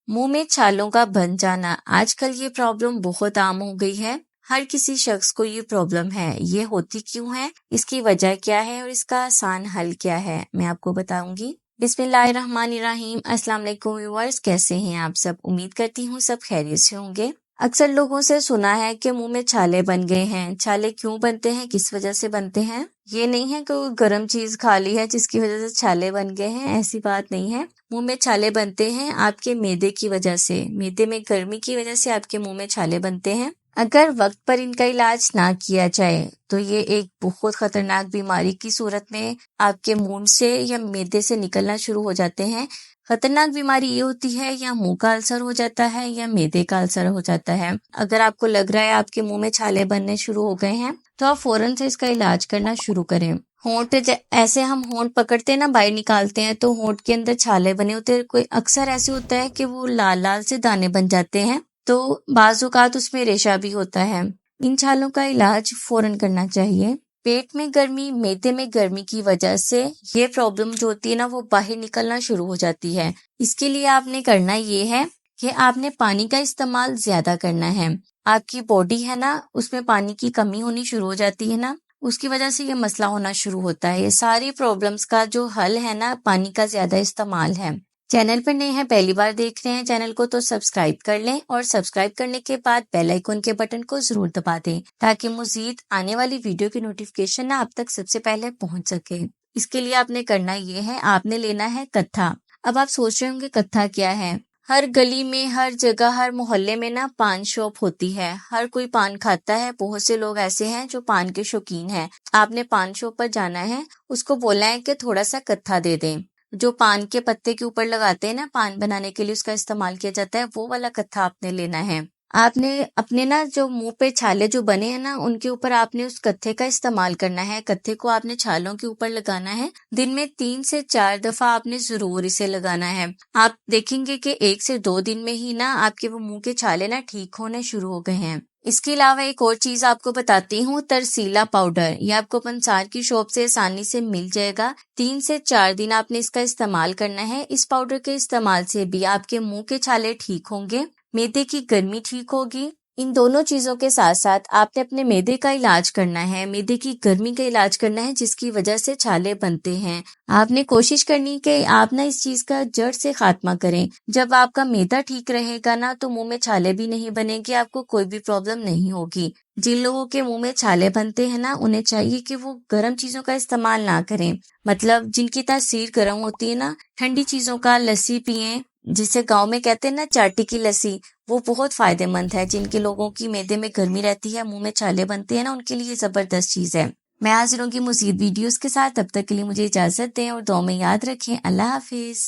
मुंह में छालों का बन जाना आजकल ये प्रॉब्लम बहुत आम हो गई है। हर किसी शख्स को ये प्रॉब्लम है। ये होती क्यों है, इसकी वजह क्या है और इसका आसान हल क्या है, मैं आपको बताऊंगी। बिस्मिल्लाहिर्रहमानिर्रहीम। अस्सलाम वालेकुम व्यूअर्स, कैसे हैं आप सब। उम्मीद करती हूँ सब खैरियत से होंगे। अक्सर लोगों से सुना है कि मुंह में छाले बन गए हैं। छाले क्यों बनते हैं, किस वजह से बनते हैं। ये नहीं है कि कोई गर्म चीज खा ली है जिसकी वजह से छाले बन गए हैं, ऐसी बात नहीं है। मुंह में छाले बनते हैं आपके मैदे की वजह से। मैदे में गर्मी की वजह से आपके मुंह में छाले बनते हैं। अगर वक्त पर इनका इलाज ना किया जाए तो ये एक बहुत खतरनाक बीमारी की सूरत में आपके मुंह से या मैदे से निकलना शुरू हो जाते हैं। खतरनाक बीमारी ये होती है या मुंह का अल्सर हो जाता है या मैदे का अल्सर हो जाता है। अगर आपको लग रहा है आपके मुंह में छाले बनने शुरू हो गए हैं तो आप फौरन से इसका इलाज करना शुरू करें। होंठ ऐसे हम होंठ पकड़ते हैं ना, बाहर निकालते हैं तो होंठ के अंदर छाले बने होते हैं। कोई अक्सर ऐसे होता है कि वो लाल लाल से दाने बन जाते हैं, तो बाज़ औक़ात उसमें रेशा भी होता है। इन छालों का इलाज फौरन करना चाहिए। पेट में गर्मी, मैदे में गर्मी की वजह से ये प्रॉब्लम जो होती है ना, वो बाहर निकलना शुरू हो जाती है। इसके लिए आपने करना ये है कि आपने पानी का इस्तेमाल ज्यादा करना है। आपकी बॉडी है ना, उसमें पानी की कमी होनी शुरू हो जाती है ना, उसकी वजह से ये मसला होना शुरू होता है। ये सारी प्रॉब्लम्स का जो हल है ना, पानी का ज्यादा इस्तेमाल है। चैनल पर नए हैं, पहली बार देख रहे हैं चैनल को, तो सब्सक्राइब कर लें और सब्सक्राइब करने के बाद बेल आइकन के बटन को जरूर दबा दें ताकि मजीद आने वाली वीडियो की नोटिफिकेशन ना आप तक सबसे पहले पहुंच सके। इसके लिए आपने करना ये है, आपने लेना है कत्था। अब आप सोच रहे होंगे कत्था क्या है। हर गली में, हर जगह, हर मोहल्ले में ना पान शॉप होती है। हर कोई पान खाता है। बहुत से लोग ऐसे हैं जो पान के शौकीन हैं। आपने पान शॉप पर जाना है, उसको बोलना है कि थोड़ा सा कत्था दे दें। जो पान के पत्ते के ऊपर लगाते हैं ना, पान बनाने के लिए उसका इस्तेमाल किया जाता है, वो वाला कत्था आपने लेना है। आपने अपने ना जो मुंह पे छाले जो बने हैं ना, उनके ऊपर आपने उस कत्थे का इस्तेमाल करना है। कत्थे को आपने छालों के ऊपर लगाना है। दिन में 3 से 4 दफा आपने जरूर इसे लगाना है। आप देखेंगे कि 1 से 2 दिन में ही ना आपके वो मुंह के छाले ना ठीक होने शुरू हो गए हैं। इसके अलावा एक और चीज आपको बताती हूँ, तरसीला पाउडर। ये आपको पंसार की शॉप से आसानी से मिल जाएगा। 3 से 4 दिन आपने इसका इस्तेमाल करना है। इस पाउडर के इस्तेमाल से भी आपके मुंह के छाले ठीक होंगे, मैदे की गर्मी ठीक होगी। इन दोनों चीजों के साथ साथ आपने अपने मैदे का इलाज करना है, मैदे की गर्मी का इलाज करना है जिसकी वजह से छाले बनते हैं। आपने कोशिश करनी कि आप ना इस चीज का जड़ से खात्मा करें। जब आपका मैदा ठीक रहेगा ना, तो मुंह में छाले भी नहीं बनेंगे, आपको कोई भी प्रॉब्लम नहीं होगी। जिन लोगों के मुंह में छाले बनते हैं ना, उन्हें चाहिए कि वो गर्म चीजों का इस्तेमाल ना करें। मतलब जिनकी तासीर गर्म होती है ना, ठंडी चीजों का लस्सी पिएं, जिसे गांव में कहते हैं ना चाटी की लस्सी, वो बहुत फायदेमंद है। जिनके लोगों की मैदे में गर्मी रहती है, मुंह में छाले बनते हैं ना, उनके लिए जबरदस्त चीज है। मैं हाजिर होंगी मज़ीद वीडियोस के साथ। तब तक के लिए मुझे इजाजत दें और दुआ में याद रखें। अल्लाह हाफिज।